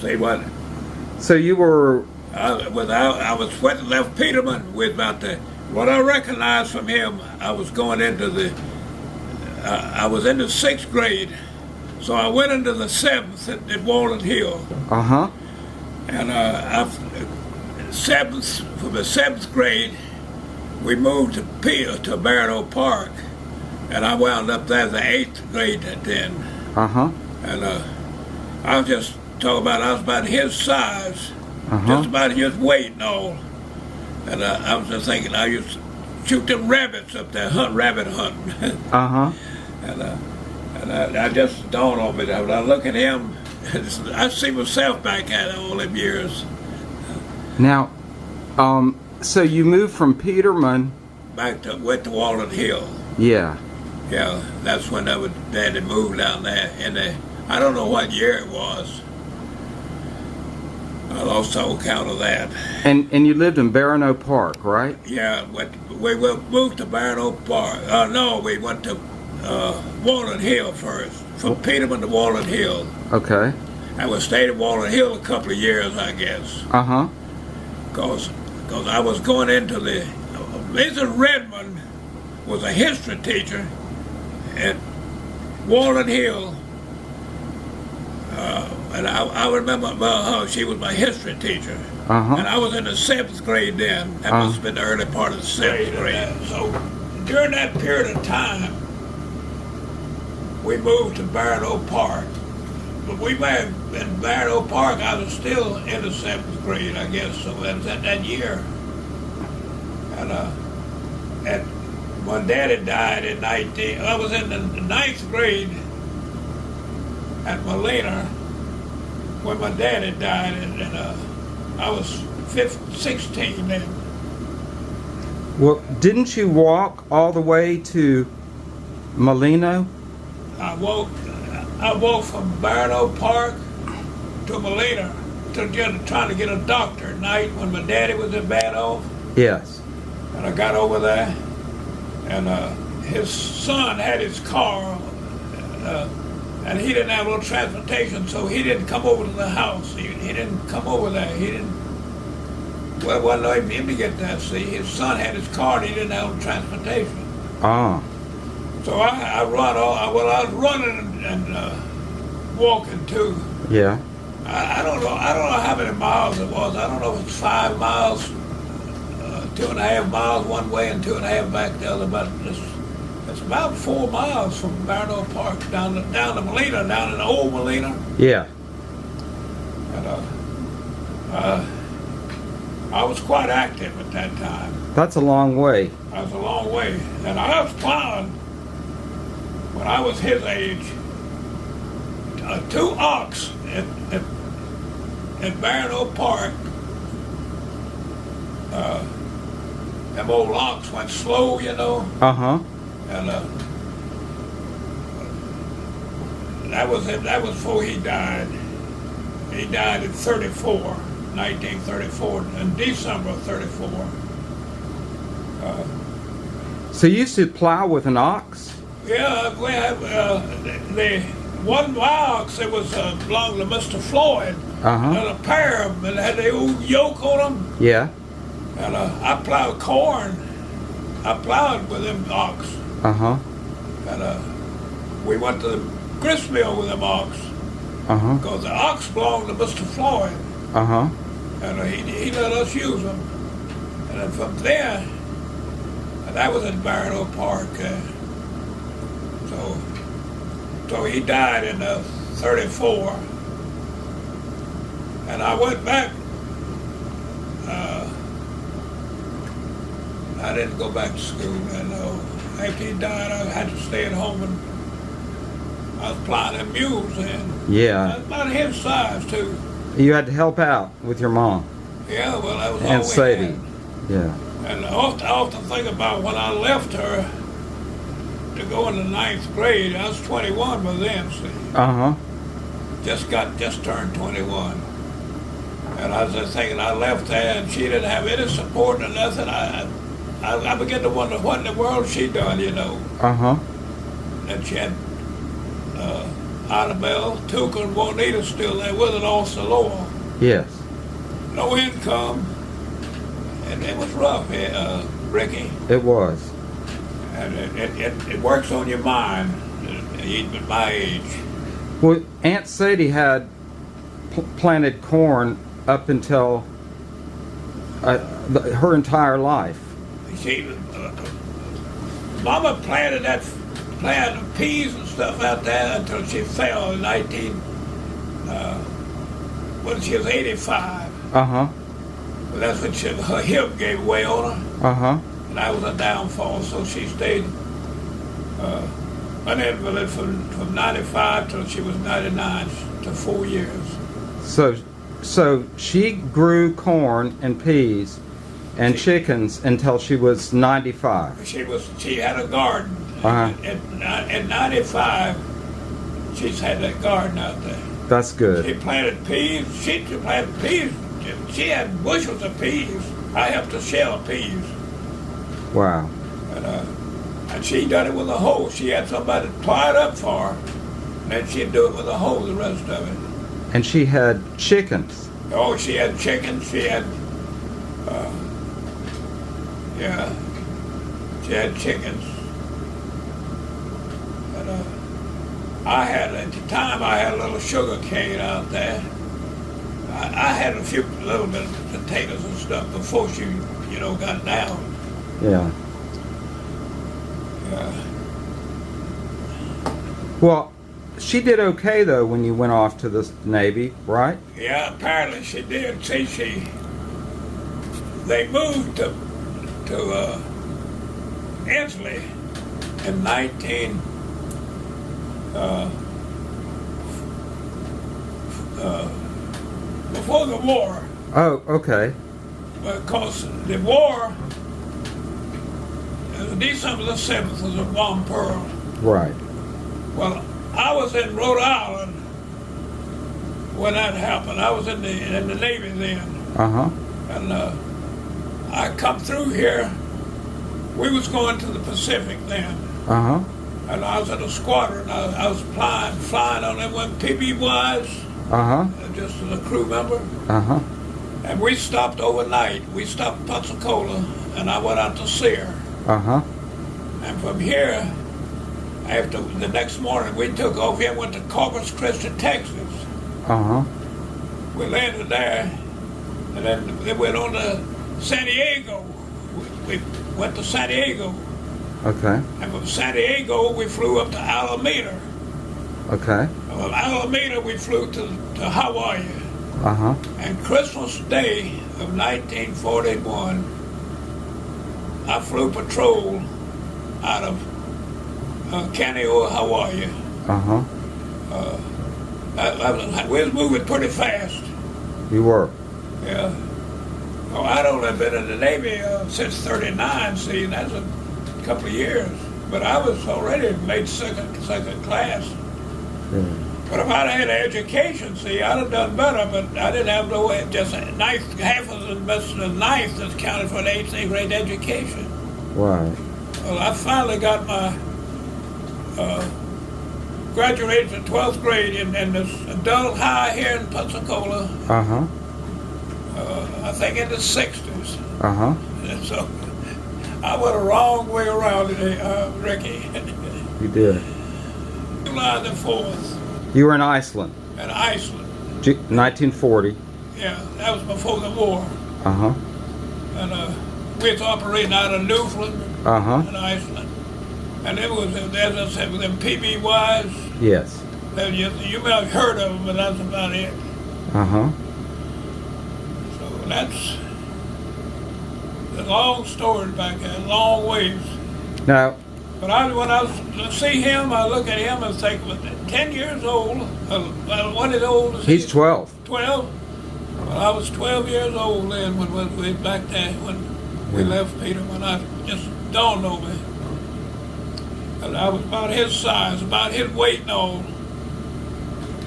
See what? So you were. I was went and left Peterman with about the. What I recognized from him, I was going into the. I was in the 6th grade, so I went into the 7th at Walnut Hill. Uh huh. And from the 7th grade, we moved to Barrett Oak Park, and I wound up there the 8th grade then. Uh huh. And I was just talking about, I was about his size, just about his weight and all. And I was just thinking, I used to shoot them rabbits up there, rabbit hunting. Uh huh. And I just dawned on me that when I look at him, I see myself back at all them years. Now, so you moved from Peterman. Went to Walnut Hill. Yeah. Yeah, that's when Dad had moved down there. And I don't know what year it was. I lost all count of that. And you lived in Barron Oak Park, right? Yeah, we moved to Barron Oak Park. No, we went to Walnut Hill first. From Peterman to Walnut Hill. Okay. And we stayed at Walnut Hill a couple of years, I guess. Uh huh. Because I was going into the. Mrs. Redmond was a history teacher at Walnut Hill. And I remember her, she was my history teacher. Uh-huh. And I was in the 7th grade then. That must have been the early part of the 7th grade. So during that period of time, we moved to Barrett Oak Park. But we may have been in Barrett Oak Park, I was still in the 7th grade, I guess. So it was at that year. And when Daddy died in I was in the 9th grade at Molina when my daddy died, and I was 16 then. Well, didn't you walk all the way to Molino? I walked from Barrett Oak Park to Molina trying to get a doctor at night when my daddy was in bad off. Yes. And I got over there, and his son had his car, and he didn't have no transportation, so he didn't come over to the house. He didn't come over there. He didn't. Well, it wasn't him to get that. See, his son had his car, and he didn't have no transportation. Ah. So I was running and walking too. Yeah. I don't know how many miles it was. I don't know if it's 5 miles, 2.5 miles one way and 2.5 back the other. But it's about 4 miles from Barrett Oak Park down to Molina, down in the old Molina. Yeah. And I was quite active at that time. That's a long way. That was a long way. And I was plowing when I was his age. 2 ox at Barrett Oak Park. Them old ox went slow, you know. Uh-huh. And that was it. That was before he died. He died in 1934, in December of 34. So you used to plow with an ox? Yeah, we have the one ox that was belonged to Mr. Floyd. Uh-huh. And a pair of them, and had the old yoke on them. Yeah. And I plowed corn. I plowed with them ox. Uh-huh. And we went to the grist mill with them ox. Uh-huh. Because the ox belonged to Mr. Floyd. Uh-huh. And he let us use them. And then from there, and that was in Barrett Oak Park. So he died in 34. And I went back. I didn't go back to school. And after he died, I had to stay at home, and I was plowing them mules then. Yeah. I was about his size too. You had to help out with your mom. Yeah, well, that was all And we Sadie. had. Yeah. And I often think about when I left her to go in the 9th grade. I was 21 by then, see. Uh-huh. Just turned 21. And I was just thinking, I left there and she didn't have any support or nothing. I began to wonder what in the world she done, you know. Uh-huh. And she had Annabelle, Tuka, and Juanita still there with it, also Lowell. Yes. No income, and it was rough, Ricky. It was. And it works on your mind, even at my age. Well, Aunt Sadie had planted corn up until her entire life. See, Mama planted peas and stuff out there until she fell in when she was 85. Uh-huh. But that's when her hip gave way on her. Uh-huh. And that was a downfall, so she stayed an invalid from 95 till she was 99, to 4 years. So she grew corn and peas and chickens until she was 95. She had a garden. Uh-huh. In 95, she's had that garden out there. That's good. She planted peas. She planted peas. She had bushels of peas. I helped her shell peas. Wow. And she done it with a hoe. She had somebody to ply it up for her. And then she'd do it with a hoe, the rest of it. And she had chickens. Oh, she had chickens. She had, she had chickens. And at the time, I had a little sugar cane out there. I had a little bit of potatoes and stuff before she, got down. Yeah. Yeah. Well, she did okay though when you went off to the Navy, right? Yeah, apparently she did. See, they moved to Inslee in 19. Before the war. Oh, okay. Because the war, December the 7th was a bomb Pearl. Right. Well, I was in Rhode Island when that happened. I was in the Navy then. Uh-huh. And I come through here. We was going to the Pacific then. Uh-huh. And I was in a squadron. I was flying on them when PB-wise. Uh-huh. Just as a crew member. Uh-huh. And we stopped overnight. We stopped in Pensacola, and I went out to Sear. Uh-huh. And from here, after the next morning, we took off here and went to Corpus Christi, Texas. Uh-huh. We landed there, and then they went on to San Diego. We went to San Diego. Okay. And from San Diego, we flew up to Alameda. Okay. And from Alameda, we flew to Hawaii. Uh-huh. And Christmas Day of 1941, I flew patrol out of Kaneohe, Hawaii. Uh-huh. We was moving pretty fast. You were? Yeah. Oh, I'd only been in the Navy since 39, see, that's a couple of years. But I was already made second class. Yeah. But if I'd had an education, see, I'd have done better, but I didn't have no, just a ninth, half of the best of the ninth that's counted for an 8th grade education. Right. Well, I finally got my, graduated from 12th grade in this adult high here in Pensacola, Uh-huh. I think in the 60s. Uh-huh. And so I went a wrong way around it, Ricky. You did. July the 4th You were in Iceland. in Iceland. 1940. Yeah, that was before the war. Uh-huh. And we was operating out of Newfoundland Uh-huh. in Iceland. And it was, as I said, with them PB-wise, Yes. you may have heard of them, but that's about it. Uh-huh. So that's a long story back there, long ways. Now, But when I see him, I look at him and think, 10 years old, what is old as he's 12. 12? Well, I was 12 years old then when we back there, when we left Peter, when I just dawned on me. And I was about his size, about his weight and all.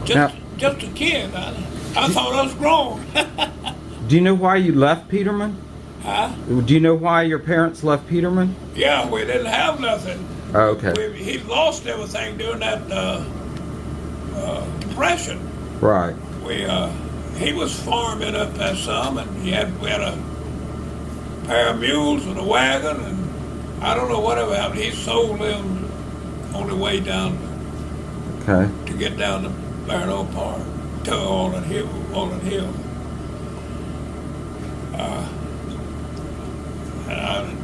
Just a kid. I thought I was grown. Do you know why you left Peterman? Huh? Do you know why your parents left Peterman? Yeah, we didn't have nothing. Oh, okay. He lost everything during that depression. Right. He was farming up there some, and we had a pair of mules and a wagon, and I don't know whatever happened. He sold them on the way down Okay. to get down to Barrow Park, to Orland Hill. And